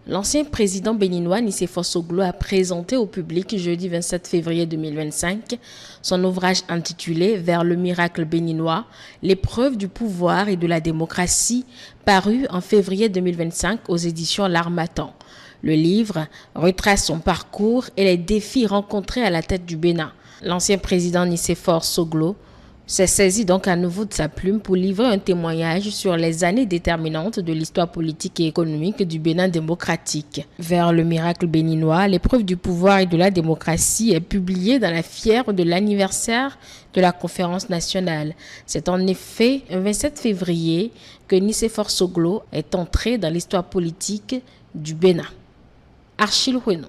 L'ancien président béninois Nicéphore Soglo a présenté au public jeudi 27 février 2025 son ouvrage intitulé « Vers le miracle béninois, l'épreuve du pouvoir et de la démocratie » paru en février 2025 aux éditions L'Harmattan. Le livre retrace son parcours et les défis rencontrés à la tête du Bénin. L'ancien président Nicéphore Soglo s'est saisi donc à nouveau de sa plume pour livrer un témoignage sur les années déterminantes de l'histoire politique et économique du Bénin démocratique. Vers le miracle béninois, l'épreuve du pouvoir et de la démocratie est publiée dans la fièvre de l'anniversaire de la conférence nationale. C'est en effet un 27 février que Nicéphore Soglo est entré dans l'histoire politique du Bénin. Achille Huenon.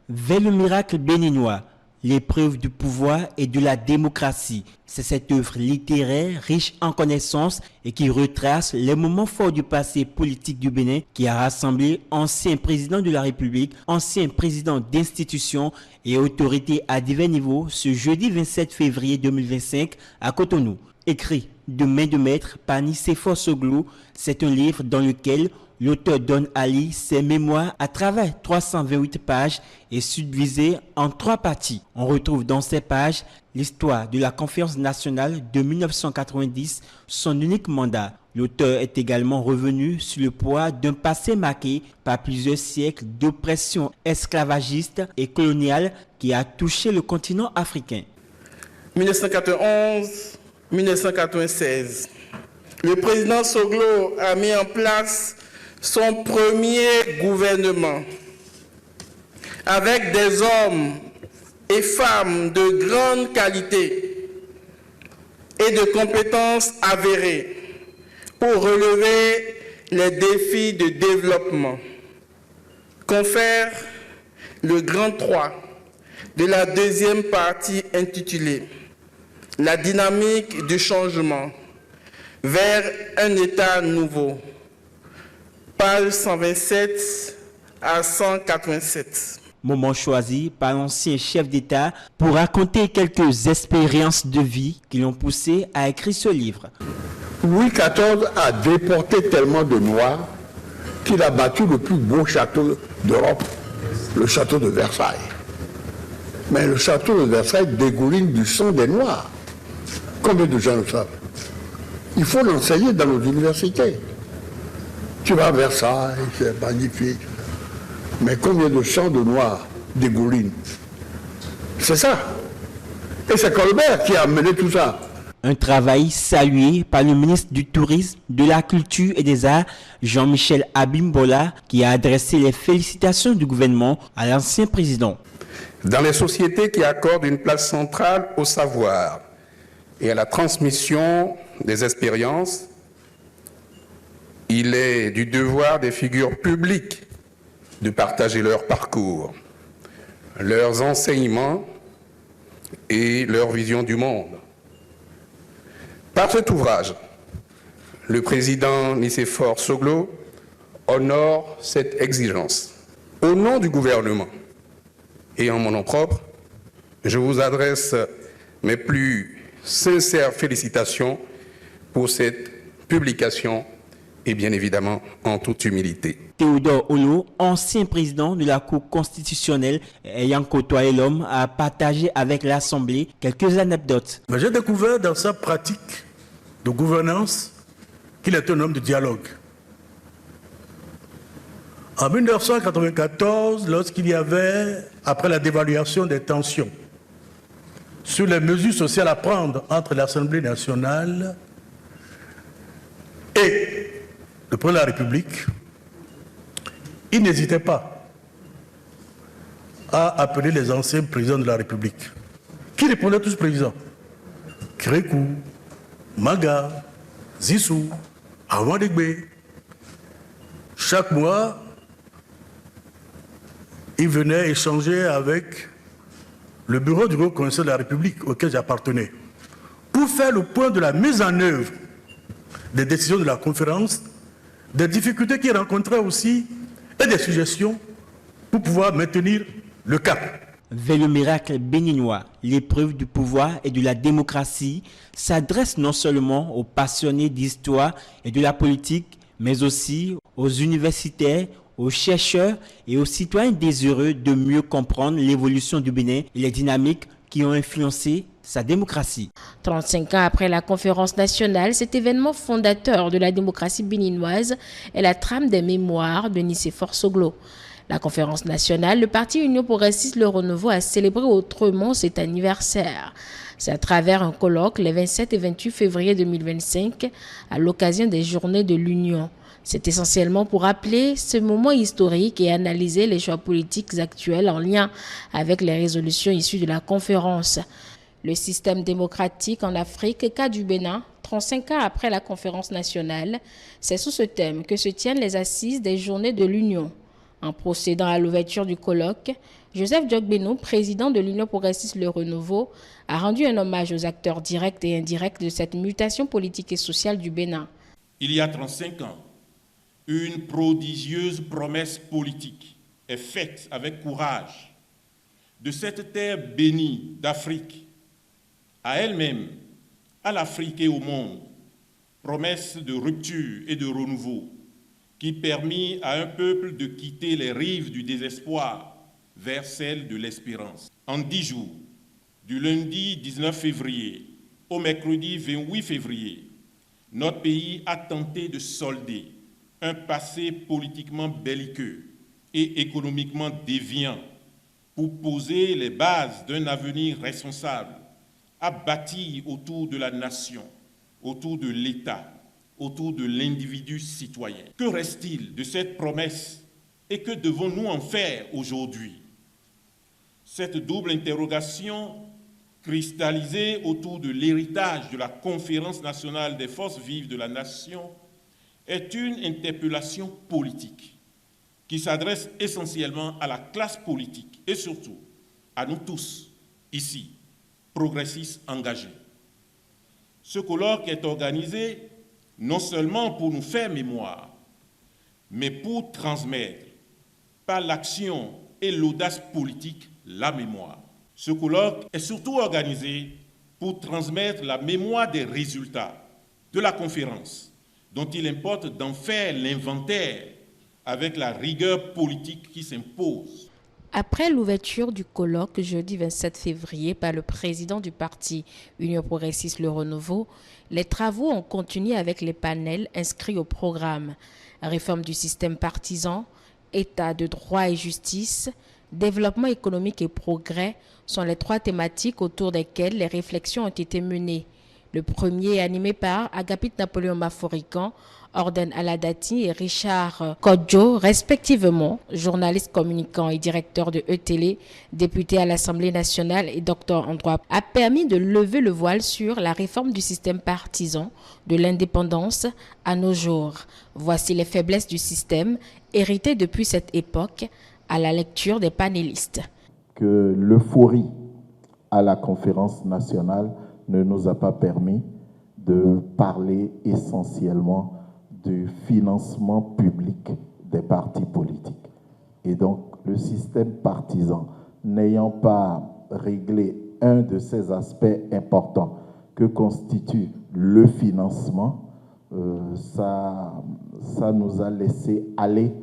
Vers le miracle béninois, l'épreuve du pouvoir et de la démocratie. C'est cette œuvre littéraire riche en connaissances et qui retrace les moments forts du passé politique du Bénin qui a rassemblé anciens présidents de la République, anciens présidents d'institutions et autorités à divers niveaux ce jeudi 27 février 2025 à Cotonou. Écrit de main de maître par Nicéphore Soglo, c'est un livre dans lequel l'auteur donne à lire ses mémoires à travers 328 pages et subdivisé en 3 parties. On retrouve dans ces pages l'histoire de la conférence nationale de 1990, son unique mandat. L'auteur est également revenu sur le poids d'un passé marqué par plusieurs siècles d'oppression esclavagiste et coloniale qui a touché le continent africain. 1991-1996, le président Soglo a mis en place son premier gouvernement avec des hommes et femmes de grande qualité et de compétences avérées pour relever les défis de développement. Confère le grand 3 de la deuxième partie intitulée « La dynamique du changement vers un État nouveau ». Pages 127 à 187. Moment choisi par l'ancien chef d'État pour raconter quelques expériences de vie qui l'ont poussé à écrire ce livre. Louis XIV a déporté tellement de Noirs qu'il a battu le plus beau château d'Europe, le château de Versailles. Mais le château de Versailles dégouline du sang des Noirs. Combien de gens le savent? Il faut l'enseigner dans nos universités. Tu vas à Versailles, c'est magnifique. Mais combien de sang de Noirs dégouline? C'est ça. Et c'est Colbert qui a amené tout ça. Un travail salué par le ministre du Tourisme, de la Culture et des Arts, Jean-Michel Abimbola, qui a adressé les félicitations du gouvernement à l'ancien président. Dans les sociétés qui accordent une place centrale au savoir et à la transmission des expériences, il est du devoir des figures publiques de partager leur parcours, leurs enseignements et leur vision du monde. Par cet ouvrage, le président Nicéphore Soglo honore cette exigence. Au nom du gouvernement et en mon nom propre, je vous adresse mes plus sincères félicitations pour cette publication et bien évidemment en toute humilité. Théodore Olo, ancien président de la Cour constitutionnelle ayant côtoyé l'homme, a partagé avec l'Assemblée quelques anecdotes. J'ai découvert dans sa pratique de gouvernance qu'il est un homme de dialogue. En 1994, lorsqu'il y avait, après la dévaluation des tensions sur les mesures sociales à prendre entre l'Assemblée nationale et le président de la République, il n'hésitait pas à appeler les anciens présidents de la République. Qui répondaient tous présidents? Crékou, Maga, Zissou, Awadegbe. Chaque mois, il venait échanger avec le bureau du Haut Conseil de la République auquel j'appartenais pour faire le point de la mise en œuvre des décisions de la conférence, des difficultés qu'il rencontrait aussi et des suggestions pour pouvoir maintenir le cap. Vers le miracle béninois, l'épreuve du pouvoir et de la démocratie s'adresse non seulement aux passionnés d'histoire et de la politique, mais aussi aux universitaires, aux chercheurs et aux citoyens désireux de mieux comprendre l'évolution du Bénin et les dynamiques qui ont influencé sa démocratie. 35 ans après la conférence nationale, cet événement fondateur de la démocratie béninoise est la trame des mémoires de Nicéphore Soglo. La conférence nationale, le parti Union progressiste Le Renouveau a célébré autrement cet anniversaire. C'est à travers un colloque les 27 et 28 février 2025 à l'occasion des Journées de l'Union. C'est essentiellement pour rappeler ce moment historique et analyser les choix politiques actuels en lien avec les résolutions issues de la conférence. Le système démocratique en Afrique, cas du Bénin, 35 ans après la conférence nationale, c'est sous ce thème que se tiennent les assises des Journées de l'Union. En procédant à l'ouverture du colloque, Joseph Diogbeno, président de l'Union progressiste Le Renouveau, a rendu un hommage aux acteurs directs et indirects de cette mutation politique et sociale du Bénin. Il y a 35 ans, une prodigieuse promesse politique est faite avec courage de cette terre bénie d'Afrique à elle-même, à l'Afrique et au monde, promesse de rupture et de renouveau qui permit à un peuple de quitter les rives du désespoir vers celles de l'espérance. En 10 jours, du lundi 19 février au mercredi 28 février, notre pays a tenté de solder un passé politiquement belliqueux et économiquement déviant pour poser les bases d'un avenir responsable à bâtir autour de la nation, autour de l'État, autour de l'individu citoyen. Que reste-t-il de cette promesse et que devons-nous en faire aujourd'hui? Cette double interrogation cristallisée autour de l'héritage de la Conférence nationale des forces vives de la nation est une interpellation politique qui s'adresse essentiellement à la classe politique et surtout à nous tous, ici, progressistes engagés. Ce colloque est organisé non seulement pour nous faire mémoire, mais pour transmettre par l'action et l'audace politique la mémoire. Ce colloque est surtout organisé pour transmettre la mémoire des résultats de la conférence, dont il importe d'en faire l'inventaire avec la rigueur politique qui s'impose. Après l'ouverture du colloque jeudi 27 février par le président du parti Union progressiste Le Renouveau, les travaux ont continué avec les panels inscrits au programme. Réforme du système partisan, état de droit et justice, développement économique et progrès sont les 3 thématiques autour desquelles les réflexions ont été menées. Le premier est animé par Agapit Napoléon Maforican, Orden Aladati et Richard Kodjo, respectivement, journaliste communicant et directeur de E-Télé, député à l'Assemblée nationale et docteur en droit, a permis de lever le voile sur la réforme du système partisan de l'indépendance à nos jours. Voici les faiblesses du système héritées depuis cette époque à la lecture des panélistes. Que l'euphorie à la conférence nationale ne nous a pas permis de parler essentiellement du financement public des partis politiques. Et donc, le système partisan, n'ayant pas réglé un de ces aspects importants que constitue le financement, ça nous a laissé aller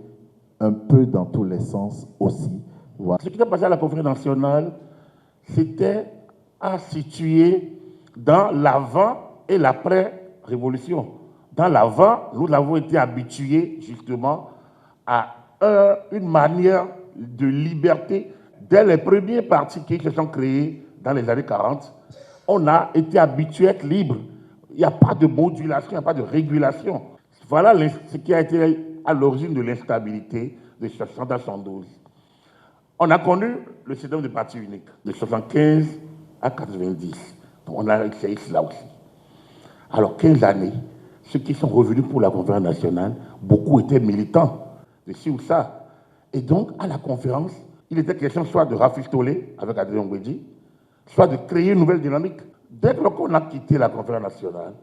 un peu dans tous les sens aussi. Voilà. Ce qui s'est passé à la conférence nationale, c'était à situer dans l'avant et l'après-révolution. Dans l'avant, nous avons été habitués justement à une manière de liberté. Dès les premiers partis qui se sont créés dans les années 40, on a été habitué à être libre. Il n'y a pas de modulation, il n'y a pas de régulation. Voilà ce qui a été à l'origine de l'instabilité de 1972. On a connu le système de parti unique de 1975 à 1990. Donc on a essayé cela aussi. Alors 15 années, ceux qui sont revenus pour la conférence nationale, beaucoup étaient militants de ci ou ça. Et donc, à la conférence, il était question soit de rafistoler avec Adrien Ngwedji, soit de créer une nouvelle dynamique. Dès qu'on a quitté la conférence nationale,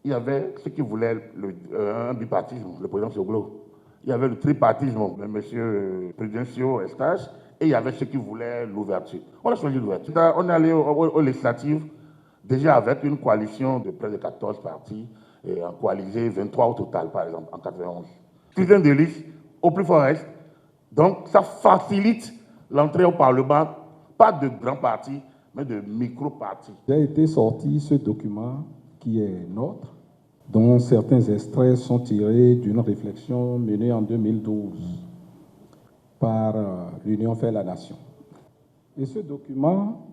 il y avait ceux qui voulaient un bipartisme, le président Soglo. Il y avait le tripartisme, le monsieur Prudencio Eustache, et il y avait ceux qui voulaient l'ouverture. On a choisi l'ouverture. On est allé aux législatives, déjà avec une coalition de près de 14 partis, et en coalisé 23 au total, par exemple, en 91. Système de liste, au plus fort reste. Donc, ça facilite l'entrée au Parlement, pas de grands partis, mais de micro-partis. Il a été sorti ce document qui est nôtre, dont certains extraits sont tirés d'une réflexion menée en 2012 par l'Union fait la Nation. Et ce document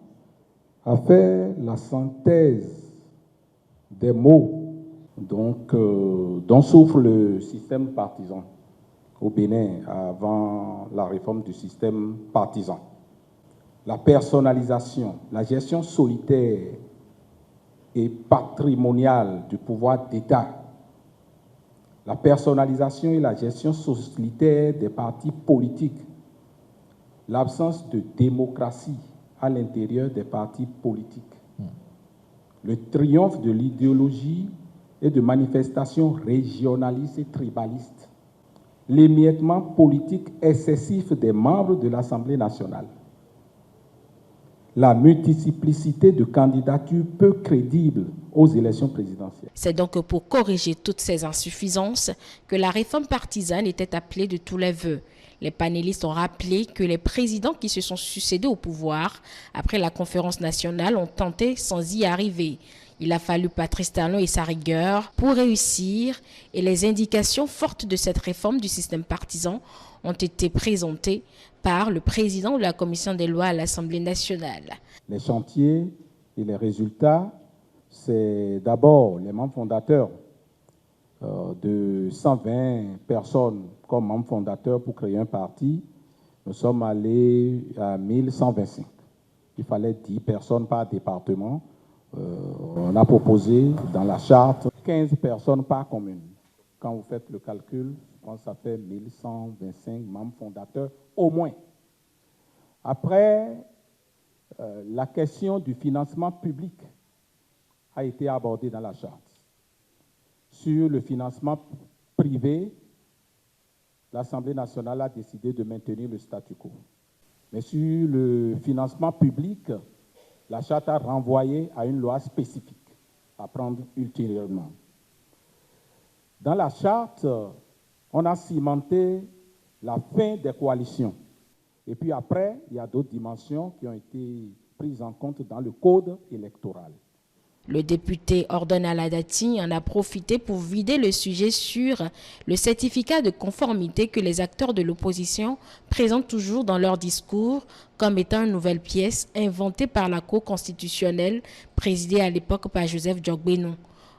a fait la synthèse des maux dont souffre le système partisan au Bénin avant la réforme du système partisan. La personnalisation, la gestion solitaire et patrimoniale du pouvoir d'État, la personnalisation et la gestion solitaire des partis politiques, l'absence de démocratie à l'intérieur des partis politiques, le triomphe de l'idéologie et de manifestations régionalistes et tribalistes, l'émiettement politique excessif des membres de l'Assemblée nationale, la multiplicité de candidatures peu crédibles aux élections présidentielles. C'est donc pour corriger toutes ces insuffisances que la réforme partisane était appelée de tous les vœux. Les panélistes ont rappelé que les présidents qui se sont succédés au pouvoir après la conférence nationale ont tenté sans y arriver. Il a fallu Patrice Talon et sa rigueur pour réussir et les indications fortes de cette réforme du système partisan ont été présentées par le président de la commission des lois à l'Assemblée nationale. Les chantiers et les résultats, c'est d'abord les membres fondateurs de 120 personnes comme membres fondateurs pour créer un parti. Nous sommes allés à 1125. Il fallait 10 personnes par département. On a proposé dans la charte 15 personnes par commune. Quand vous faites le calcul, je pense que ça fait 1125 membres fondateurs au moins. Après, la question du financement public a été abordée dans la charte. Sur le financement privé, l'Assemblée nationale a décidé de maintenir le statu quo. Mais sur le financement public, la charte a renvoyé à une loi spécifique à prendre ultérieurement. Dans la charte, on a cimenté la fin des coalitions. Et puis après, il y a d'autres dimensions qui ont été prises en compte dans le code électoral. Le député Ordonne Aladati en a profité pour vider le sujet sur le certificat de conformité que les acteurs de l'opposition présentent toujours dans leur discours comme étant une nouvelle pièce inventée par la Cour constitutionnelle présidée à l'époque par Joseph Diogbeno.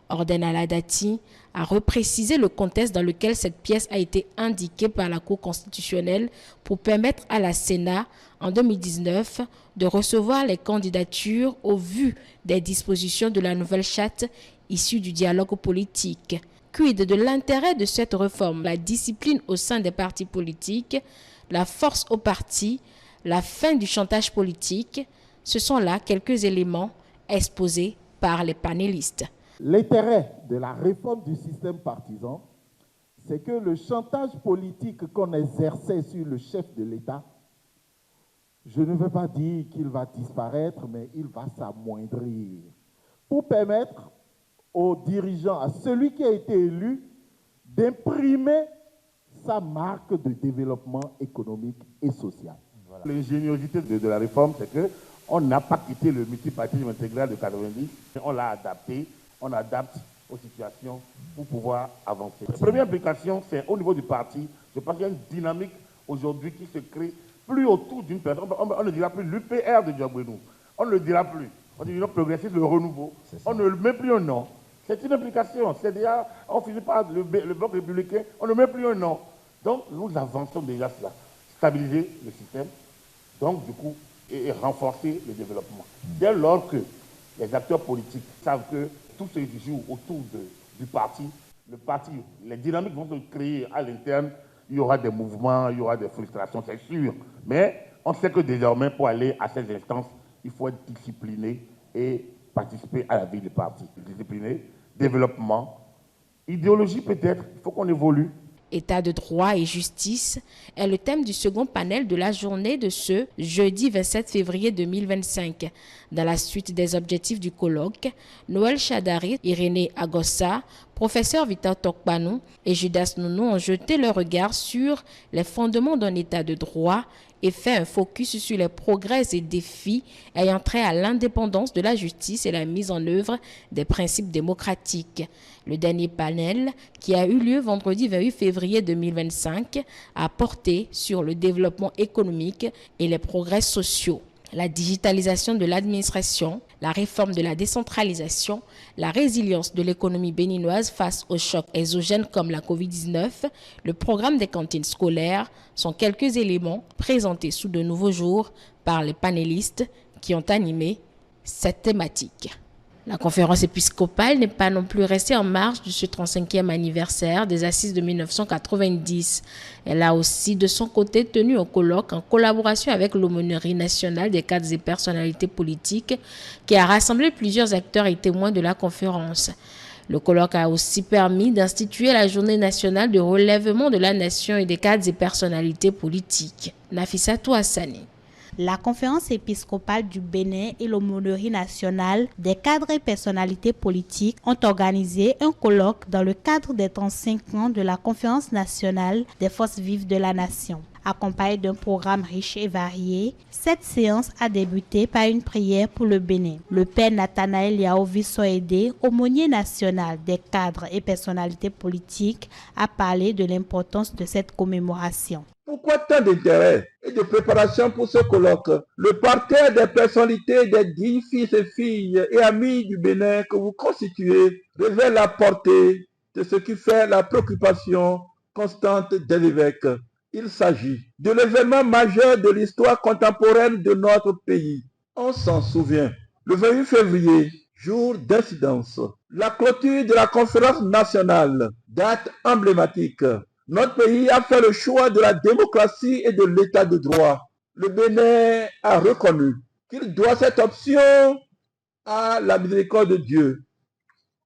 Ordonne Aladati a reprécisé le contexte dans lequel cette pièce a été indiquée par la Cour constitutionnelle pour permettre à la Sénat, en 2019, de recevoir les candidatures au vu des dispositions de la nouvelle charte issue du dialogue politique. Quid de l'intérêt de cette réforme? La discipline au sein des partis politiques, la force aux partis, la fin du chantage politique, ce sont là quelques éléments exposés par les panélistes. L'intérêt de la réforme du système partisan, c'est que le chantage politique qu'on exerçait sur le chef de l'État, je ne veux pas dire qu'il va disparaître, mais il va s'amoindrir, pour permettre aux dirigeants, à celui qui a été élu, d'imprimer sa marque de développement économique et social. Voilà. L'ingéniosité de la réforme, c'est qu'on n'a pas quitté le multipartisme intégral de 90, on l'a adapté. On adapte aux situations pour pouvoir avancer. La première implication, c'est au niveau du parti. Je pense qu'il y a une dynamique aujourd'hui qui se crée plus autour d'une personne. On ne dira plus l'UPR de Diogbeno. On ne le dira plus. On dit l'Union progressiste, le renouveau. On ne met plus un nom. C'est une implication. C'est déjà, on finit par le bloc républicain, on ne met plus un nom. Donc, nous avançons déjà cela. Stabiliser le système, donc du coup, et renforcer le développement. Dès lors que les acteurs politiques savent que tout se joue autour du parti. Le parti, les dynamiques vont se créer à l'interne. Il y aura des mouvements, il y aura des frustrations, c'est sûr. Mais on sait que désormais, pour aller à ces instances, il faut être discipliné et participer à la vie du parti. Discipliné, développement, idéologie peut-être, il faut qu'on évolue. État de droit et justice est le thème du second panel de la journée de ce jeudi 27 février 2025. Dans la suite des objectifs du colloque, Noël Chadari, Irénée Agossa, professeur Victor Tokpanou et Judas Nounou ont jeté leur regard sur les fondements d'un État de droit et fait un focus sur les progrès et défis ayant trait à l'indépendance de la justice et la mise en œuvre des principes démocratiques. Le dernier panel, qui a eu lieu vendredi 28 février 2025, a porté sur le développement économique et les progrès sociaux, la digitalisation de l'administration, la réforme de la décentralisation, la résilience de l'économie béninoise face aux chocs exogènes comme la COVID-19, le programme des cantines scolaires sont quelques éléments présentés sous de nouveaux jours par les panélistes qui ont animé cette thématique. La conférence épiscopale n'est pas non plus restée en marge de ce 35e anniversaire des Assises de 1990. Elle a aussi de son côté tenu un colloque en collaboration avec l'Aumônerie nationale des cadres et personnalités politiques qui a rassemblé plusieurs acteurs et témoins de la conférence. Le colloque a aussi permis d'instituer la journée nationale de relèvement de la nation et des cadres et personnalités politiques. Nafissatou Hassani. La conférence épiscopale du Bénin et l'aumônerie nationale des cadres et personnalités politiques ont organisé un colloque dans le cadre des 35 ans de la conférence nationale des forces vives de la nation. Accompagnée d'un programme riche et varié, cette séance a débuté par une prière pour le Bénin. Le père Nathanaël Yaovi Soédé, aumônier national des cadres et personnalités politiques, a parlé de l'importance de cette commémoration. Pourquoi tant d'intérêt et de préparation pour ce colloque? Le parterre des personnalités des dignes fils et filles et amis du Bénin que vous constituez révèle la portée de ce qui fait la préoccupation constante des évêques. Il s'agit de l'événement majeur de l'histoire contemporaine de notre pays. On s'en souvient. Le 28 février, jour d'incidence, la clôture de la conférence nationale, date emblématique. Notre pays a fait le choix de la démocratie et de l'état de droit. Le Bénin a reconnu qu'il doit cette option à la miséricorde de Dieu,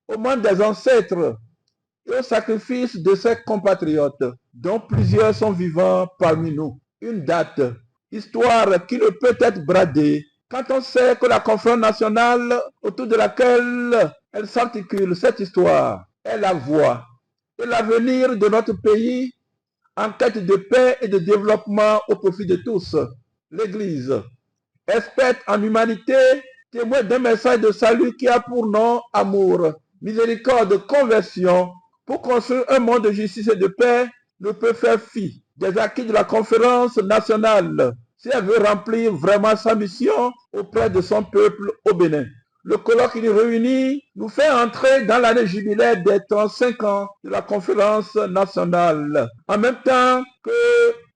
au monde des ancêtres et au sacrifice de ses compatriotes, dont plusieurs sont vivants parmi nous. Une date, histoire qui ne peut être bradée quand on sait que la conférence nationale autour de laquelle elle s'articule, cette histoire, est la voie et l'avenir de notre pays en quête de paix et de développement au profit de tous. L'Église, experte en humanité, témoin d'un message de salut qui a pour nom amour, miséricorde, conversion, pour construire un monde de justice et de paix, ne peut faire fi des acquis de la conférence nationale si elle veut remplir vraiment sa mission auprès de son peuple au Bénin. Le colloque qui nous réunit nous fait entrer dans l'année jubilaire des 35 ans de la conférence nationale, en même temps que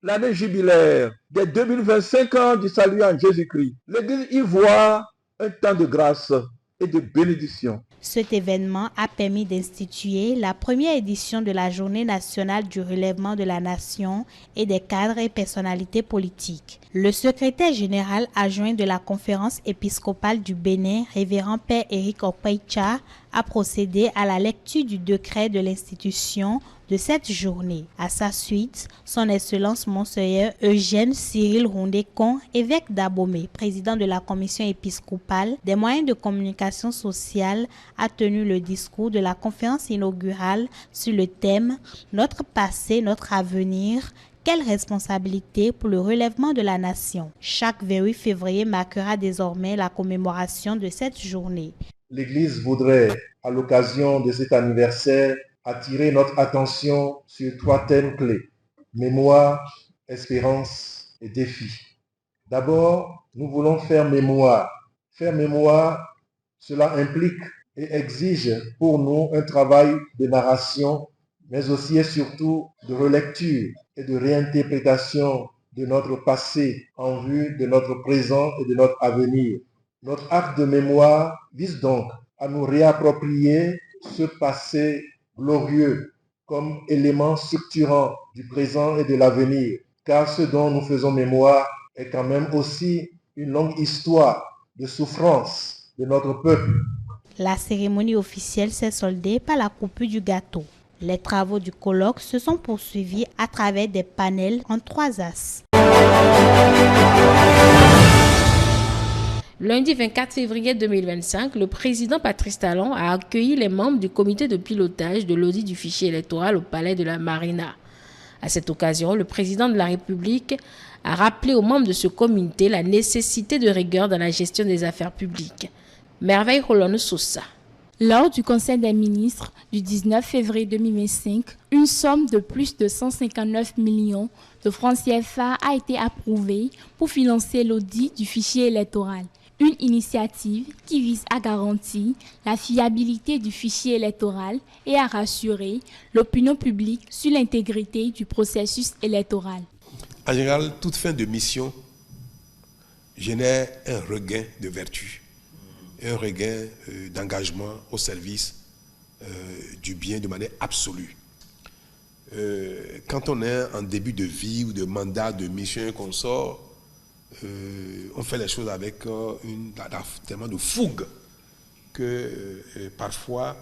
l'année jubilaire des 2025 ans du salut en Jésus-Christ. L'Église y voit un temps de grâce et de bénédiction. Cet événement a permis d'instituer la première édition de la Journée nationale du relèvement de la nation et des cadres et personnalités politiques. Le secrétaire général adjoint de la conférence épiscopale du Bénin, révérend Père Éric Okpeicha, a procédé à la lecture du décret de l'institution de cette journée. À sa suite, son Excellence Monseigneur Eugène Cyril Rondécon, évêque d'Abomey, président de la commission épiscopale des moyens de communication sociale, a tenu le discours de la conférence inaugurale sur le thème « Notre passé, notre avenir ». Quelle responsabilité pour le relèvement de la nation? Chaque 28 février marquera désormais la commémoration de cette journée. L'Église voudrait, à l'occasion de cet anniversaire, attirer notre attention sur 3 thèmes clés: mémoire, espérance et défi. D'abord, nous voulons faire mémoire. Faire mémoire, cela implique et exige pour nous un travail de narration, mais aussi et surtout de relecture et de réinterprétation de notre passé en vue de notre présent et de notre avenir. Notre acte de mémoire vise donc à nous réapproprier ce passé glorieux comme élément structurant du présent et de l'avenir, car ce dont nous faisons mémoire est quand même aussi une longue histoire de souffrance de notre peuple. La cérémonie officielle s'est soldée par la coupure du gâteau. Les travaux du colloque se sont poursuivis à travers des panels en 3 axes. Lundi 24 février 2025, le président Patrice Talon a accueilli les membres du comité de pilotage de l'audit du fichier électoral au palais de la Marina. À cette occasion, le président de la République a rappelé aux membres de ce comité la nécessité de rigueur dans la gestion des affaires publiques. Merveille Rolone Sousa. Lors du Conseil des ministres du 19 février 2025, une somme de plus de 159 millions de francs CFA a été approuvée pour financer l'audit du fichier électoral. Une initiative qui vise à garantir la fiabilité du fichier électoral et à rassurer l'opinion publique sur l'intégrité du processus électoral. En général, toute fin de mission génère un regain de vertu, un regain d'engagement au service du bien de manière absolue. Quand on est en début de vie ou de mandat, de mission qu'on sort, on fait les choses avec tellement de fougue que parfois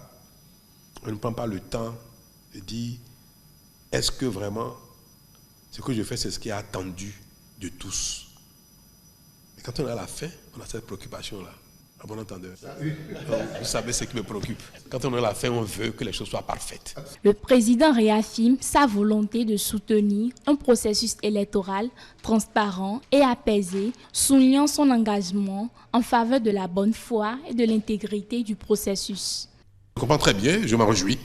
on ne prend pas le temps de dire est-ce que vraiment ce que je fais c'est ce qui est attendu de tous. Et quand on est à la fin, on a cette préoccupation-là. À bon entendeur. Vous savez ce qui me préoccupe. Quand on est à la fin, on veut que les choses soient parfaites. Le président réaffirme sa volonté de soutenir un processus électoral transparent et apaisé, soulignant son engagement en faveur de la bonne foi et de l'intégrité du processus. Je comprends très bien, je m'en réjouis.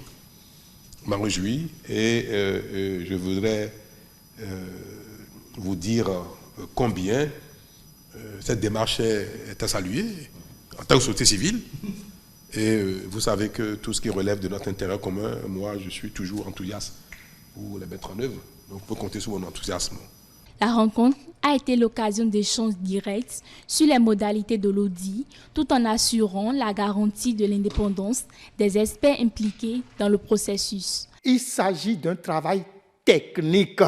Et je voudrais vous dire combien cette démarche est à saluer. En tant que société civile, et vous savez que tout ce qui relève de notre intérêt commun, moi je suis toujours enthousiaste pour les mettre en œuvre. Donc vous pouvez compter sur mon enthousiasme. La rencontre a été l'occasion d'échanges directs sur les modalités de l'audit, tout en assurant la garantie de l'indépendance des experts impliqués dans le processus. Il s'agit d'un travail technique.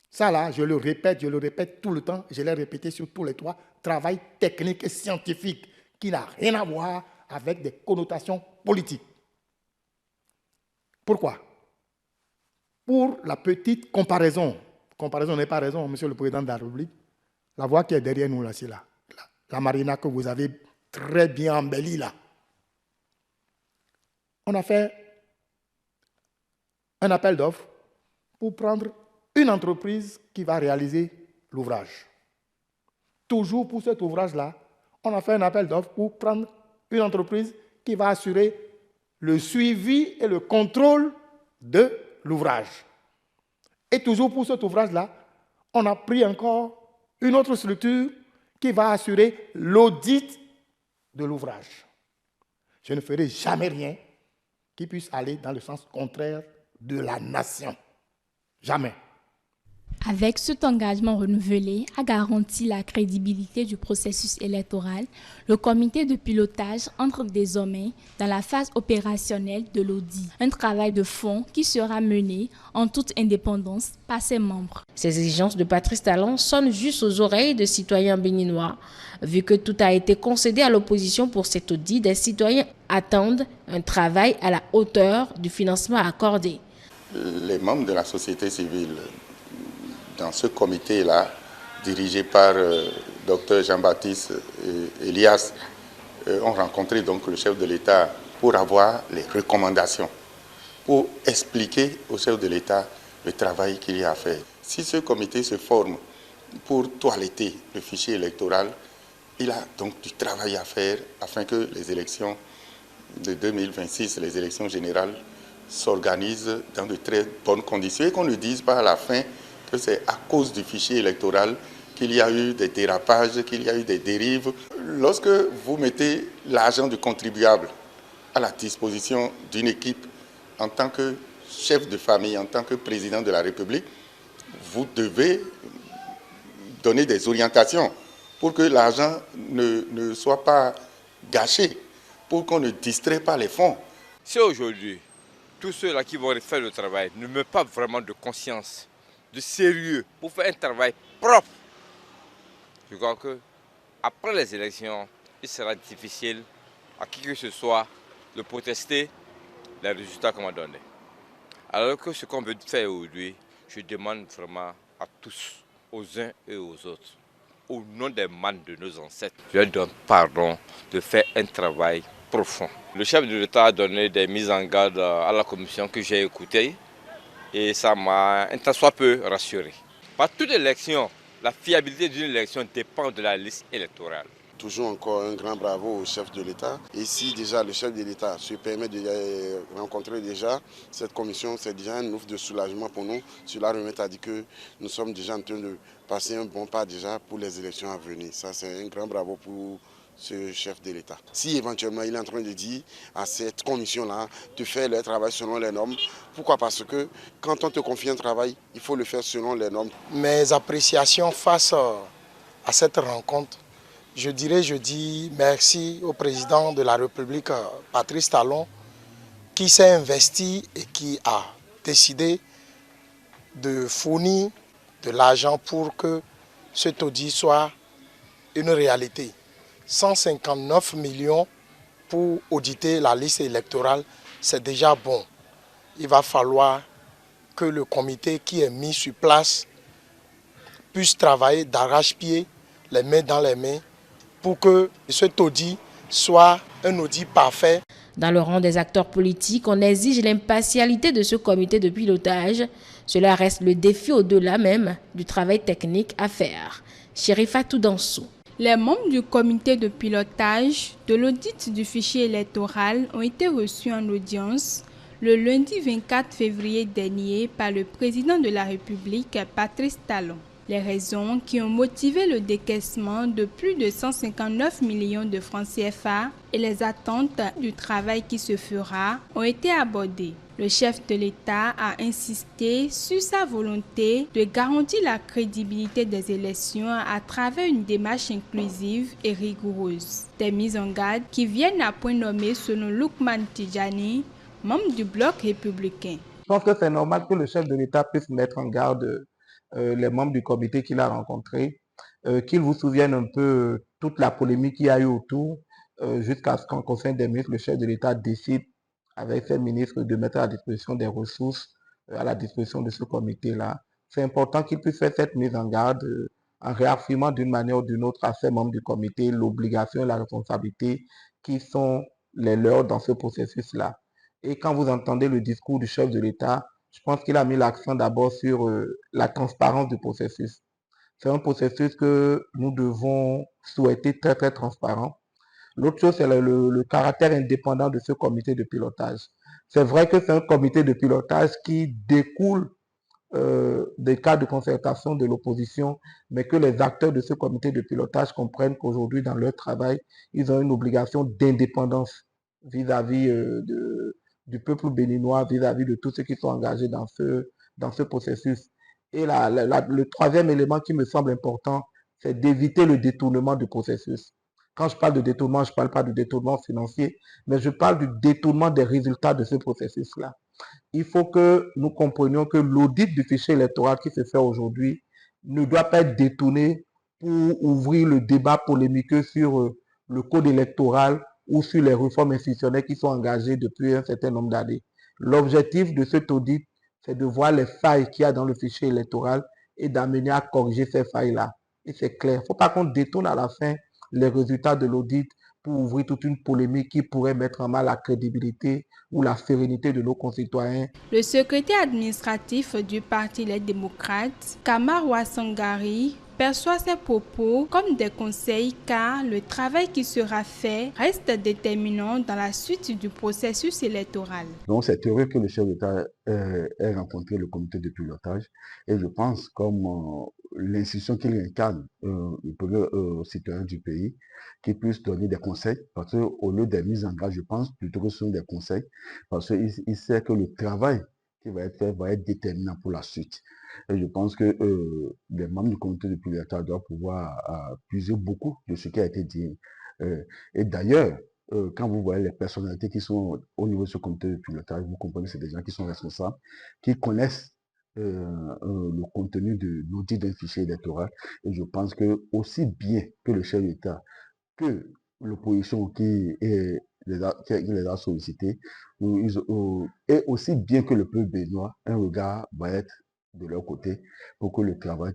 Ça là, je le répète tout le temps, je l'ai répété sur tous les 3, travail technique et scientifique qui n'a rien à voir avec des connotations politiques. Pourquoi? Pour la petite comparaison n'est pas raison, Monsieur le Président de la République, la voie qui est derrière nous là, c'est là, la marina que vous avez très bien embellie là. On a fait un appel d'offres pour prendre une entreprise qui va réaliser l'ouvrage. Toujours pour cet ouvrage-là, on a fait un appel d'offres pour prendre une entreprise qui va assurer le suivi et le contrôle de l'ouvrage. Et toujours pour cet ouvrage-là, on a pris encore une autre structure qui va assurer l'audit de l'ouvrage. Je ne ferai jamais rien qui puisse aller dans le sens contraire de la nation. Jamais. Avec cet engagement renouvelé à garantir la crédibilité du processus électoral, le comité de pilotage entre désormais dans la phase opérationnelle de l'audit. Un travail de fond qui sera mené en toute indépendance par ses membres. Ces exigences de Patrice Talon sonnent juste aux oreilles de citoyens béninois. Vu que tout a été concédé à l'opposition pour cet audit, des citoyens attendent un travail à la hauteur du financement accordé. Les membres de la société civile dans ce comité-là, dirigé par Dr Jean-Baptiste Elias, ont rencontré donc le chef de l'État pour avoir les recommandations, pour expliquer au chef de l'État le travail qu'il y a à faire. Si ce comité se forme pour toiletter le fichier électoral, il a donc du travail à faire afin que les élections de 2026, les élections générales, s'organisent dans de très bonnes conditions et qu'on ne dise pas à la fin que c'est à cause du fichier électoral qu'il y a eu des dérapages, qu'il y a eu des dérives. Lorsque vous mettez l'argent du contribuable à la disposition d'une équipe en tant que chef de famille, en tant que président de la République, vous devez donner des orientations pour que l'argent ne soit pas gâché, pour qu'on ne distrait pas les fonds. Si aujourd'hui, tous ceux-là qui vont faire le travail ne mettent pas vraiment de conscience, de sérieux, pour faire un travail propre, je crois qu'après les élections, il sera difficile à qui que ce soit de protester les résultats qu'on m'a donnés. Alors que ce qu'on veut faire aujourd'hui, je demande vraiment à tous, aux uns et aux autres, au nom des membres de nos ancêtres, je leur demande pardon de faire un travail profond. Le chef de l'État a donné des mises en garde à la commission que j'ai écoutée et ça m'a un tant soit peu rassuré. Par toute élection, la fiabilité d'une élection dépend de la liste électorale. Toujours encore un grand bravo au chef de l'État. Et si déjà le chef de l'État se permet de rencontrer déjà cette commission, c'est déjà un ouf de soulagement pour nous. Cela remet à dire que nous sommes déjà en train de passer un bon pas déjà pour les élections à venir. Ça, c'est un grand bravo pour ce chef de l'État. Si éventuellement il est en train de dire à cette commission-là de faire leur travail selon les normes, pourquoi? Parce que quand on te confie un travail, il faut le faire selon les normes. Mes appréciations face à cette rencontre, je dis merci au président de la République, Patrice Talon, qui s'est investi et qui a décidé de fournir de l'argent pour que cet audit soit une réalité. 159 millions pour auditer la liste électorale, c'est déjà bon. Il va falloir que le comité qui est mis sur place puisse travailler d'arrache-pied, les mains dans les mains, pour que cet audit soit un audit parfait. Dans le rang des acteurs politiques, on exige l'impartialité de ce comité de pilotage. Cela reste le défi au-delà même du travail technique à faire. Chérifatou Dansou. Les membres du comité de pilotage de l'audit du fichier électoral ont été reçus en audience le lundi 24 février dernier par le président de la République, Patrice Talon. Les raisons qui ont motivé le décaissement de plus de 159 millions de francs CFA et les attentes du travail qui se fera ont été abordées. Le chef de l'État a insisté sur sa volonté de garantir la crédibilité des élections à travers une démarche inclusive et rigoureuse. Des mises en garde qui viennent à point nommé selon Lukman Tidjani, membre du bloc républicain. Je pense que c'est normal que le chef de l'État puisse mettre en garde les membres du comité qu'il a rencontrés, qu'ils vous souviennent un peu toute la polémique qu'il y a eu autour, jusqu'à ce qu'en Conseil des ministres, le chef de l'État décide avec ses ministres de mettre à la disposition des ressources à la disposition de ce comité-là. C'est important qu'il puisse faire cette mise en garde en réaffirmant d'une manière ou d'une autre à ses membres du comité l'obligation et la responsabilité qui sont les leurs dans ce processus-là. Et quand vous entendez le discours du chef de l'État, je pense qu'il a mis l'accent d'abord sur la transparence du processus. C'est un processus que nous devons souhaiter très, très transparent. L'autre chose, c'est le caractère indépendant de ce comité de pilotage. C'est vrai que c'est un comité de pilotage qui découle des cas de concertation de l'opposition, mais que les acteurs de ce comité de pilotage comprennent qu'aujourd'hui, dans leur travail, ils ont une obligation d'indépendance vis-à-vis du peuple béninois, vis-à-vis de tous ceux qui sont engagés dans ce processus. Et le troisième élément qui me semble important, c'est d'éviter le détournement du processus. Quand je parle de détournement, je ne parle pas de détournement financier, mais je parle du détournement des résultats de ce processus-là. Il faut que nous comprenions que l'audit du fichier électoral qui se fait aujourd'hui ne doit pas être détourné pour ouvrir le débat polémique sur le code électoral ou sur les réformes institutionnelles qui sont engagées depuis un certain nombre d'années. L'objectif de cet audit, c'est de voir les failles qu'il y a dans le fichier électoral et d'amener à corriger ces failles-là. Et c'est clair. Il ne faut pas qu'on détourne à la fin les résultats de l'audit pour ouvrir toute une polémique qui pourrait mettre en mal la crédibilité ou la sérénité de nos concitoyens. Le secrétaire administratif du Parti Les Démocrates, Kamarwa Sangari, perçoit ces propos comme des conseils car le travail qui sera fait reste déterminant dans la suite du processus électoral. Donc c'est heureux que le chef d'État ait rencontré le comité de pilotage et je pense comme l'institution qu'il incarne, le premier citoyen du pays, qui puisse donner des conseils parce qu'au lieu des mises en garde, je pense plutôt que ce sont des conseils parce qu'il sait que le travail qui va être fait va être déterminant pour la suite. Et je pense que les membres du comité de pilotage doivent pouvoir puiser beaucoup de ce qui a été dit. Et d'ailleurs, quand vous voyez les personnalités qui sont au niveau de ce comité de pilotage, vous comprenez que c'est des gens qui sont responsables, qui connaissent le contenu de l'audit d'un fichier électoral. Et je pense que aussi bien que le chef d'État, que l'opposition qui les a sollicités, Et aussi bien que le peuple béninois, un regard va être de leur côté pour que le travail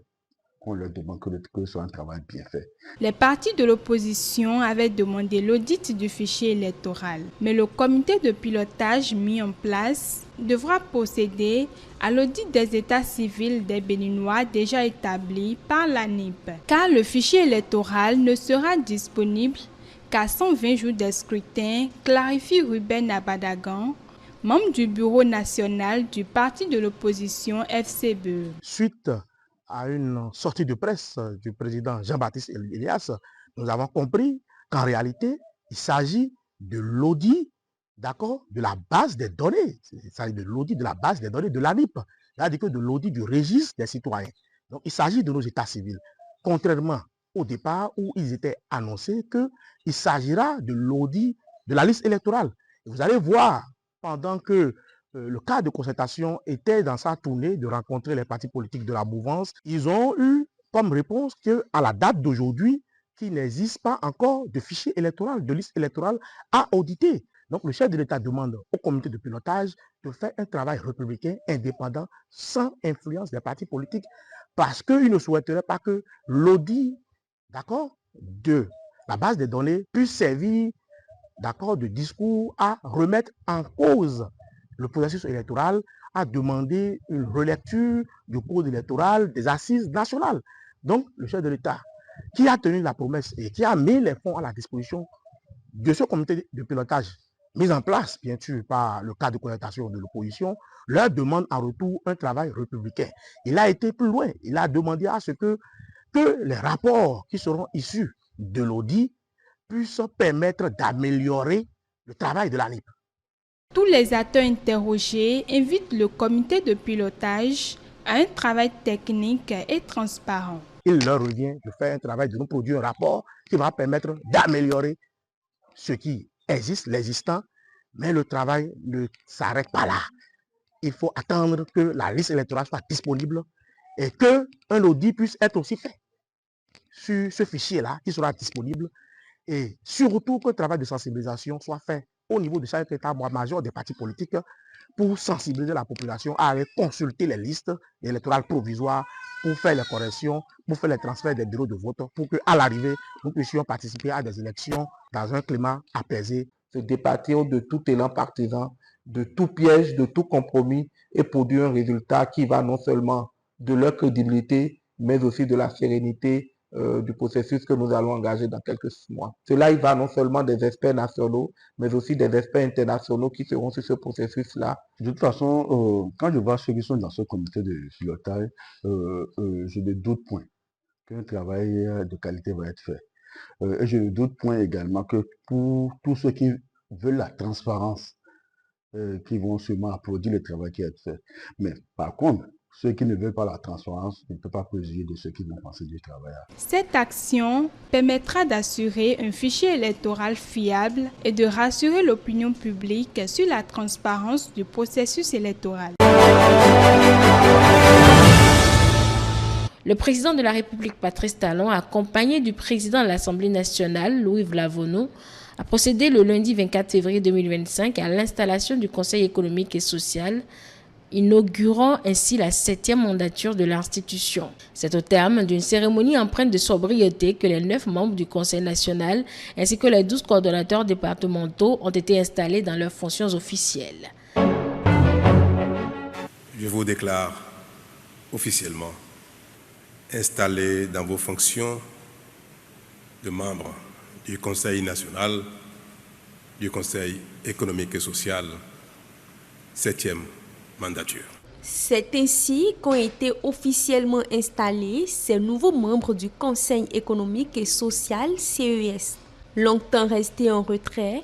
qu'on leur demande que ce soit un travail bien fait. Les partis de l'opposition avaient demandé l'audit du fichier électoral, mais le comité de pilotage mis en place devra procéder à l'audit des états civils des Béninois déjà établis par l'ANIP, car le fichier électoral ne sera disponible qu'à 120 jours des scrutins, clarifie Ruben Abadagan, membre du bureau national du parti de l'opposition FCBE. Suite à une sortie de presse du président Jean-Baptiste Elias, nous avons compris qu'en réalité, il s'agit de l'audit, d'accord, de la base des données. Il s'agit de l'audit de la base des données de l'ANIP, c'est-à-dire que de l'audit du registre des citoyens. Donc, il s'agit de nos états civils. Contrairement au départ où ils étaient annoncés qu'il s'agira de l'audit de la liste électorale. Et vous allez voir, pendant que le cadre de concertation était dans sa tournée de rencontrer les partis politiques de la mouvance, ils ont eu comme réponse qu'à la date d'aujourd'hui, qu'il n'existe pas encore de fichier électoral, de liste électorale à auditer. Donc le chef de l'État demande au comité de pilotage de faire un travail républicain indépendant sans influence des partis politiques parce qu'il ne souhaiterait pas que l'audit, d'accord, de la base des données puisse servir, d'accord, de discours à remettre en cause le processus électoral, à demander une relecture du code électoral des assises nationales. Donc, le chef de l'État, qui a tenu la promesse et qui a mis les fonds à la disposition de ce comité de pilotage, mis en place, bien sûr, par le cadre de concertation de l'opposition, leur demande en retour un travail républicain. Il a été plus loin. Il a demandé à ce que les rapports qui seront issus de l'audit puissent permettre d'améliorer le travail de l'ANIP. Tous les acteurs interrogés invitent le comité de pilotage à un travail technique et transparent. Il leur revient de faire un travail, de nous produire un rapport qui va permettre d'améliorer ce qui existe, l'existant, mais le travail ne s'arrête pas là. Il faut attendre que la liste électorale soit disponible et qu'un audit puisse être aussi fait sur ce fichier-là qui sera disponible et surtout que le travail de sensibilisation soit fait au niveau de chaque état-major des partis politiques pour sensibiliser la population à aller consulter les listes électorales provisoires pour faire les corrections, pour faire les transferts des bureaux de vote, pour qu'à l'arrivée, nous puissions participer à des élections dans un climat apaisé. Se départir de tout élan partisan, de tout piège, de tout compromis et produire un résultat qui va non seulement de leur crédibilité, mais aussi de la sérénité du processus que nous allons engager dans quelques mois. Cela, il va non seulement des experts nationaux, mais aussi des experts internationaux qui seront sur ce processus-là. De toute façon, quand je vois ceux qui sont dans ce comité de pilotage, je ne doute point qu'un travail de qualité va être fait. Et je ne doute point également que pour tous ceux qui veulent la transparence, qui vont sûrement applaudir le travail qui est fait. Mais par contre, ceux qui ne veulent pas la transparence ne peuvent pas préjuger de ceux qui vont penser du travail. Cette action permettra d'assurer un fichier électoral fiable et de rassurer l'opinion publique sur la transparence du processus électoral. Le président de la République, Patrice Talon, accompagné du président de l'Assemblée nationale, Louis Vlavono, a procédé le lundi 24 février 2025 à l'installation du Conseil économique et social, inaugurant ainsi la 7e mandature de l'institution. C'est au terme d'une cérémonie empreinte de sobriété que les 9 membres du Conseil national ainsi que les 12 coordonnateurs départementaux ont été installés dans leurs fonctions officielles. Je vous déclare officiellement installés dans vos fonctions de membres du Conseil national, du Conseil économique et social, 7e mandature. C'est ainsi qu'ont été officiellement installés ces nouveaux membres du Conseil économique et social CES. Longtemps resté en retrait,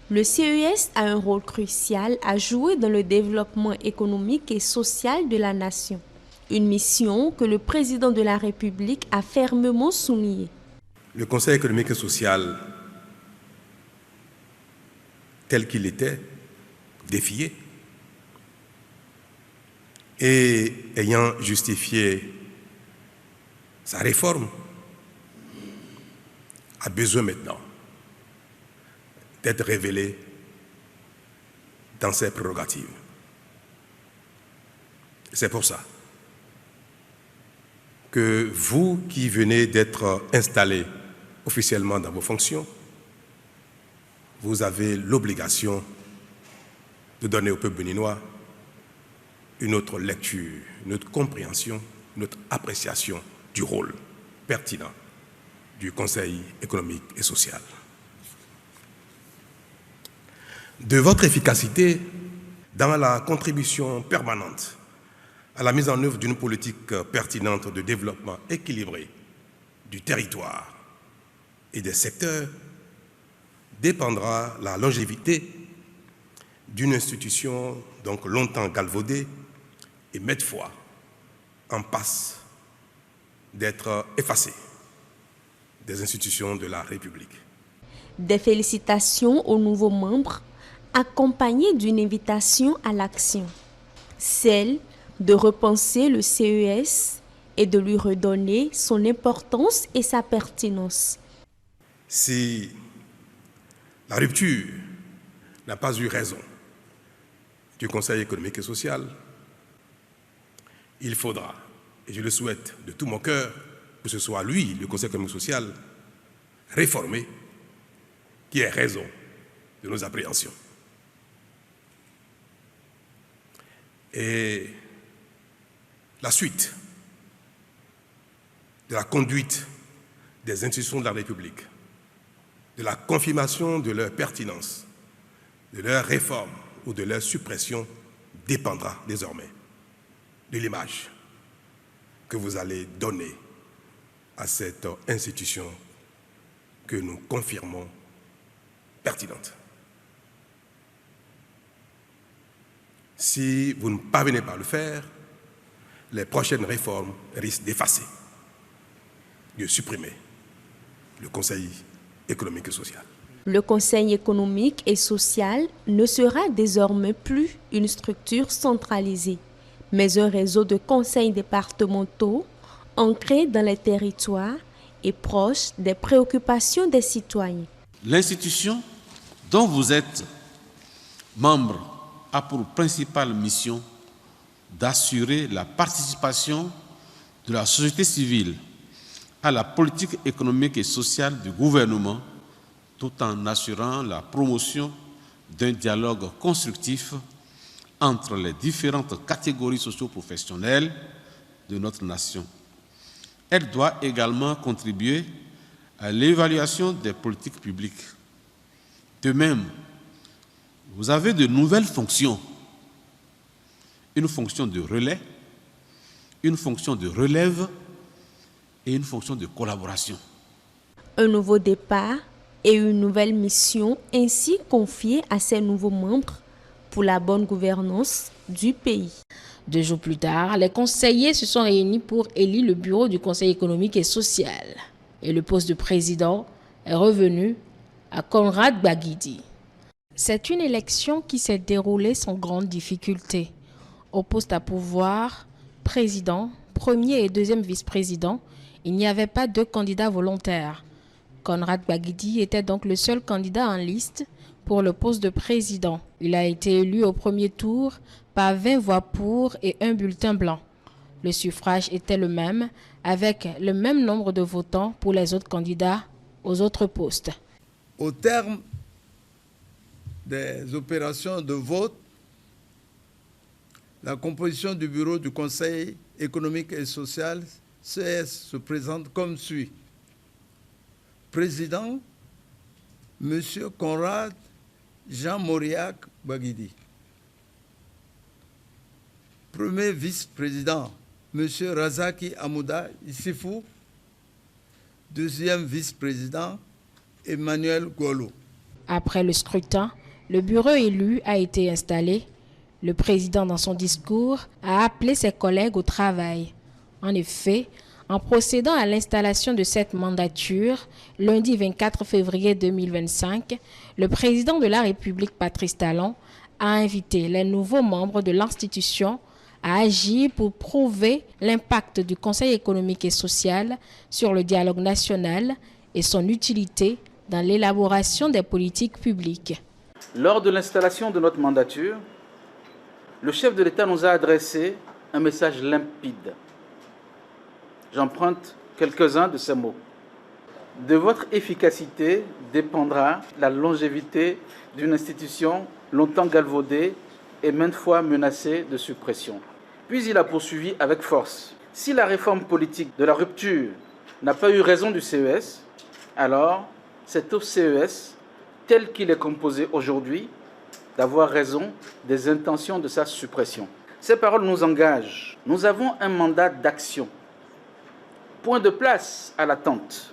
le CES a un rôle crucial à jouer dans le développement économique et social de la nation. Une mission que le président de la République a fermement soulignée. Le Conseil économique et social, tel qu'il était, défié, et ayant justifié sa réforme, a besoin maintenant d'être révélé dans ses prérogatives. C'est pour ça que vous qui venez d'être installés officiellement dans vos fonctions, vous avez l'obligation de donner au peuple béninois une autre lecture, une autre compréhension, une autre appréciation du rôle pertinent du Conseil économique et social. De votre efficacité dans la contribution permanente à la mise en œuvre d'une politique pertinente de développement équilibré du territoire et des secteurs dépendra la longévité d'une institution donc longtemps galvaudée et maintes fois en passe d'être effacée des institutions de la République. Des félicitations aux nouveaux membres accompagnées d'une invitation à l'action, celle de repenser le CES et de lui redonner son importance et sa pertinence. Si la rupture n'a pas eu raison du Conseil économique et social, il faudra, et je le souhaite de tout mon cœur, que ce soit lui, le Conseil économique et social, réformé, qui ait raison de nos appréhensions. Et la suite de la conduite des institutions de la République, de la confirmation de leur pertinence, de leur réforme ou de leur suppression dépendra désormais de l'image que vous allez donner à cette institution que nous confirmons pertinente. Si vous ne parvenez pas à le faire, les prochaines réformes risquent d'effacer, de supprimer le Conseil économique et social. Le Conseil économique et social ne sera désormais plus une structure centralisée, mais un réseau de conseils départementaux ancrés dans les territoires et proches des préoccupations des citoyens. L'institution dont vous êtes membre a pour principale mission d'assurer la participation de la société civile à la politique économique et sociale du gouvernement, tout en assurant la promotion d'un dialogue constructif entre les différentes catégories socio-professionnelles de notre nation. Elle doit également contribuer à l'évaluation des politiques publiques. De même, vous avez de nouvelles fonctions, une fonction de relais, une fonction de relève et une fonction de collaboration. Un nouveau départ et une nouvelle mission ainsi confiée à ces nouveaux membres pour la bonne gouvernance du pays. 2 jours plus tard, les conseillers se sont réunis pour élire le bureau du Conseil économique et social. Et le poste de président est revenu à Conrad Gbagidi. C'est une élection qui s'est déroulée sans grande difficulté. Au poste à pouvoir, président, premier et deuxième vice-président, il n'y avait pas de candidats volontaires. Conrad Gbagidi était donc le seul candidat en liste pour le poste de président. Il a été élu au premier tour par 20 voix pour et 1 bulletin blanc. Le suffrage était le même, avec le même nombre de votants pour les autres candidats aux autres postes. Au terme des opérations de vote, la composition du bureau du Conseil économique et social se présente comme suit. Président, M. Conrad Jean Mauriac Gbagidi. Premier vice-président, M. Razaki Amouda Issifou. Deuxième vice-président, Emmanuel Golo. Après le scrutin, le bureau élu a été installé. Le président, dans son discours, a appelé ses collègues au travail. En effet, en procédant à l'installation de cette mandature, lundi 24 février 2025, le président de la République, Patrice Talon, a invité les nouveaux membres de l'institution à agir pour prouver l'impact du Conseil économique et social sur le dialogue national et son utilité dans l'élaboration des politiques publiques. Lors de l'installation de notre mandature, le chef de l'État nous a adressé un message limpide. J'emprunte quelques-uns de ces mots. De votre efficacité dépendra la longévité d'une institution longtemps galvaudée et maintes fois menacée de suppression. Puis il a poursuivi avec force. Si la réforme politique de la rupture n'a pas eu raison du CES, alors c'est au CES, tel qu'il est composé aujourd'hui, d'avoir raison des intentions de sa suppression. Ces paroles nous engagent. Nous avons un mandat d'action. Point de place à l'attente.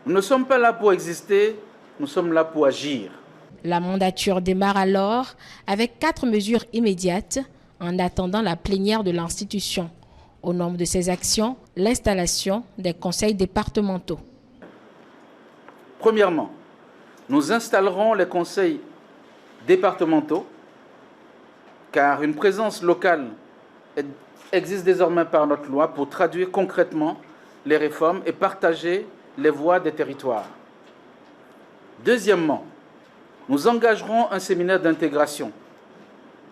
Nous ne sommes pas là pour exister, nous sommes là pour agir. La mandature démarre alors avec 4 mesures immédiates en attendant la plénière de l'institution. Au nombre de ces actions, l'installation des conseils départementaux. Premièrement, nous installerons les conseils départementaux car une présence locale existe désormais par notre loi pour traduire concrètement les réformes et partager les voix des territoires. Deuxièmement, nous engagerons un séminaire d'intégration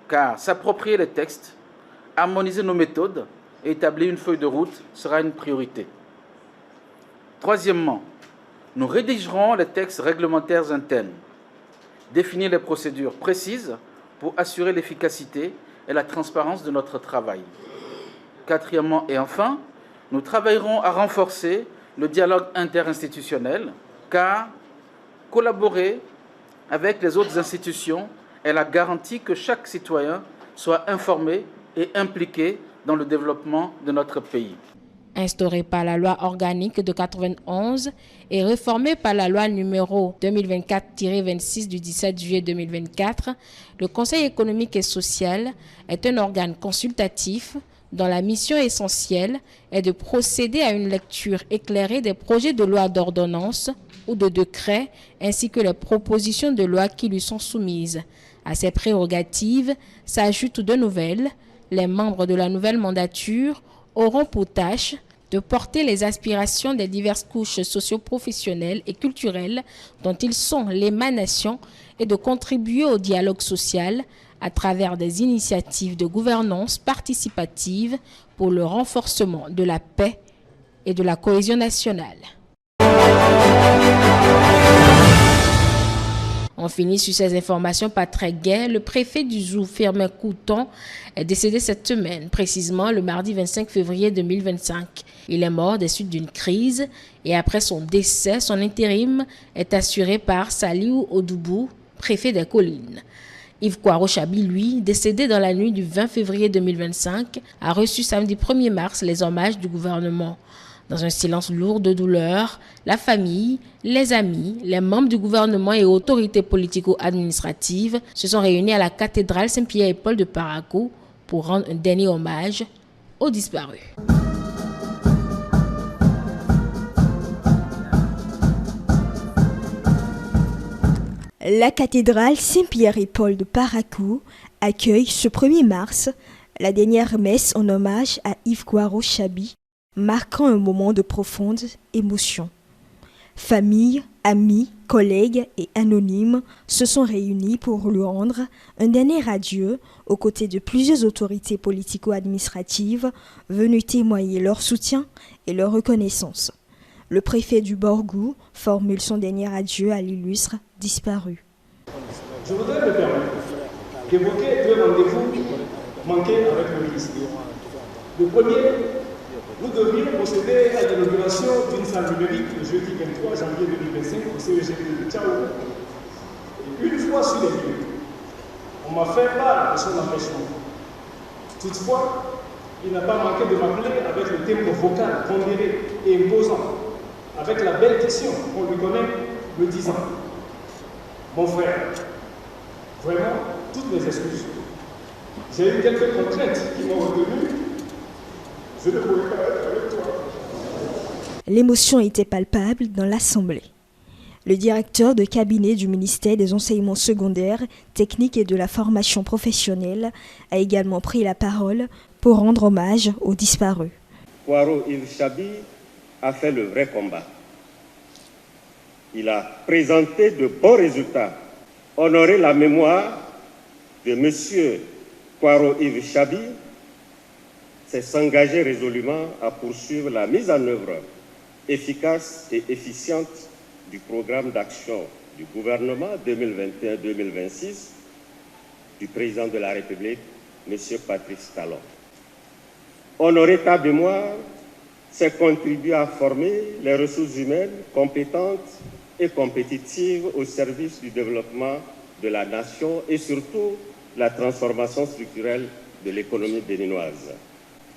car s'approprier les textes, harmoniser nos méthodes et établir une feuille de route sera une priorité. Troisièmement, nous rédigerons les textes réglementaires internes, définir les procédures précises pour assurer l'efficacité et la transparence de notre travail. Quatrièmement et enfin, nous travaillerons à renforcer le dialogue interinstitutionnel, car collaborer avec les autres institutions est la garantie que chaque citoyen soit informé et impliqué dans le développement de notre pays. Instauré par la loi organique de 91 et réformé par la loi numéro 2024-26 du 17 juillet 2024, le Conseil économique et social est un organe consultatif dont la mission essentielle est de procéder à une lecture éclairée des projets de loi d'ordonnance ou de décret ainsi que les propositions de loi qui lui sont soumises. À ces prérogatives s'ajoutent de nouvelles. Les membres de la nouvelle mandature auront pour tâche de porter les aspirations des diverses couches socio-professionnelles et culturelles dont ils sont l'émanation et de contribuer au dialogue social à travers des initiatives de gouvernance participative pour le renforcement de la paix et de la cohésion nationale. On finit sur ces informations pas très gaies. Le préfet du Zou, Firmin Couton, est décédé cette semaine, précisément le mardi 25 février 2025. Il est mort des suites d'une crise et après son décès, son intérim est assuré par Saliou Odoubou, préfet des Collines. Yves Kouaro-Chabi, lui, décédé dans la nuit du 20 février 2025, a reçu samedi 1er mars les hommages du gouvernement. Dans un silence lourd de douleur, la famille, les amis, les membres du gouvernement et autorités politico-administratives se sont réunis à la cathédrale Saint-Pierre et Paul de Parakou pour rendre un dernier hommage aux disparus. La cathédrale Saint-Pierre et Paul de Parakou accueille ce 1er mars la dernière messe en hommage à Yves Kouaro-Chabi, marquant un moment de profonde émotion. Famille, amis, collègues et anonymes se sont réunis pour lui rendre un dernier adieu aux côtés de plusieurs autorités politico-administratives venues témoigner leur soutien et leur reconnaissance. Le préfet du Borgou formule son dernier adieu à l'illustre disparu. Je voudrais me permettre d'évoquer 2 rendez-vous manqués avec le ministre. Le premier, nous devrions procéder à l'inauguration d'une salle numérique le jeudi 23 janvier 2025 au CEGP de Tchao. Et une fois sur les lieux, on m'a fait part de son empêchement. Toutefois, il n'a pas manqué de m'appeler avec le timbre vocal pondéré et imposant, avec la belle diction qu'on lui connaît, me disant: mon frère, vraiment, toutes mes excuses. J'ai eu quelques contraintes qui m'ont retenu. Je ne pouvais pas être avec toi. L'émotion était palpable dans l'Assemblée. Le directeur de cabinet du ministère des Enseignements secondaires, techniques et de la formation professionnelle a également pris la parole pour rendre hommage aux disparus. Kouaro-Yves Chabi a fait le vrai combat. Il a présenté de bons résultats Honorer la mémoire de M. Kwaro Yves Chabi, c'est s'engager résolument à poursuivre la mise en œuvre efficace et efficiente du programme d'action du gouvernement 2021-2026 du président de la République, M. Patrice Talon. Honorer ta mémoire, c'est contribuer à former les ressources humaines compétentes et compétitives au service du développement de la nation et surtout la transformation structurelle de l'économie béninoise.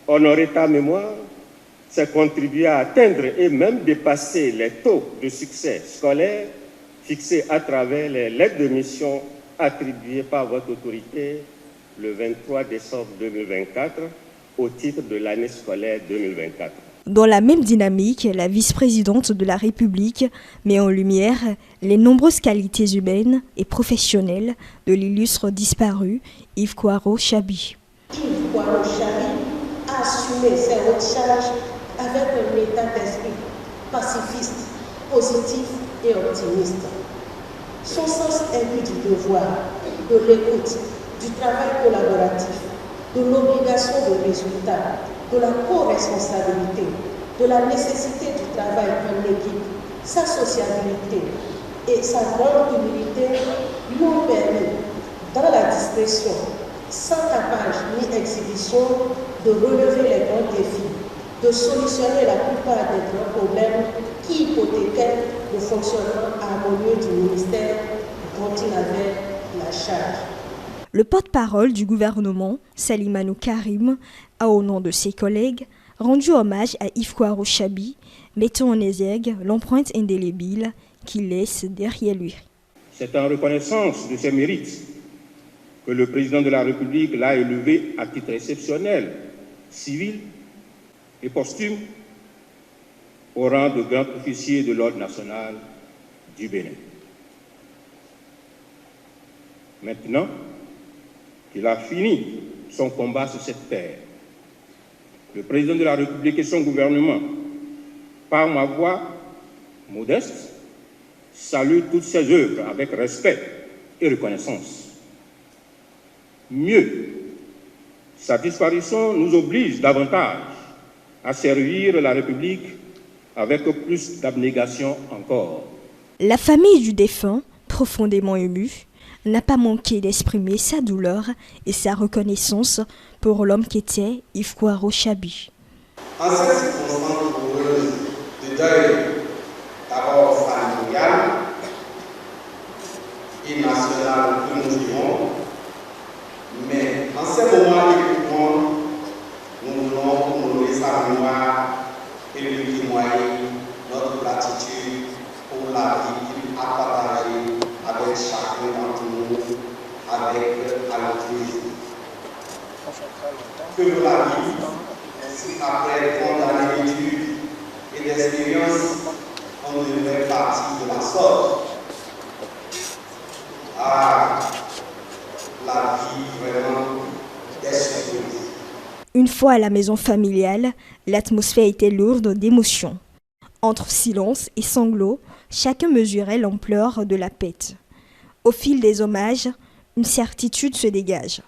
Honorer ta mémoire, c'est contribuer à atteindre et même dépasser les taux de succès scolaire fixés à travers les lettres de mission attribuées par votre autorité le 23 décembre 2024 au titre de l'année scolaire 2024. Dans la même dynamique, la vice-présidente de la République met en lumière les nombreuses qualités humaines et professionnelles de l'illustre disparu Yves Kwaro Chabi. Yves Kwaro Chabi a assumé ses hautes charges avec un état d'esprit pacifiste, positif et optimiste. Son sens aigu du devoir, de l'écoute, du travail collaboratif, de l'obligation de résultat, de la co-responsabilité, de la nécessité du travail en équipe, sa sociabilité et sa grande humilité lui ont permis, dans la discrétion, sans tapage ni exhibition, de relever les grands défis, de solutionner la plupart des grands problèmes qui hypothéquaient le fonctionnement harmonieux du ministère dont il avait la charge. Le porte-parole du gouvernement, Salimano Karim, a au nom de ses collègues rendu hommage à Yves Kwaro Chabi, mettant en exergue l'empreinte indélébile qu'il laisse derrière lui. C'est en reconnaissance de ses mérites que le président de la République l'a élevé à titre exceptionnel, civil et posthume au rang de grand officier de l'ordre national du Bénin. Maintenant qu'il a fini son combat sur cette terre, le président de la République et son gouvernement, par ma voix modeste, saluent toutes ses œuvres avec respect et reconnaissance. Mieux, sa disparition nous oblige davantage à servir la République avec plus d'abnégation encore. La famille du défunt, profondément émue, n'a pas manqué d'exprimer sa douleur et sa reconnaissance pour l'homme qu'était Yves Kwaro Chabi. En cette circonstance douloureuse de deuil, d'abord familial et national que nous vivons, mais en ces moments d'écoute, nous voulons honorer sa mémoire et lui témoigner notre gratitude pour la vie qu'il a partagée avec chacun d'entre nous, avec altruisme. Que de la vie, si après tant d'années d'études et d'expérience, on devait partir de la sorte. Ah, la vie vraiment est surprise. Une fois à la maison familiale, l'atmosphère était lourde d'émotions. Entre silence et sanglots, chacun mesurait l'ampleur de la pète. Au fil des hommages, une certitude se dégage.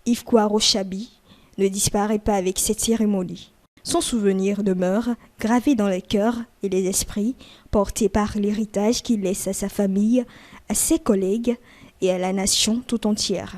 Yves Kwaro Chabi ne disparaît pas avec cette cérémonie. Son souvenir demeure gravé dans les cœurs et les esprits, porté par l'héritage qu'il laisse à sa famille, à ses collègues et à la nation tout entière.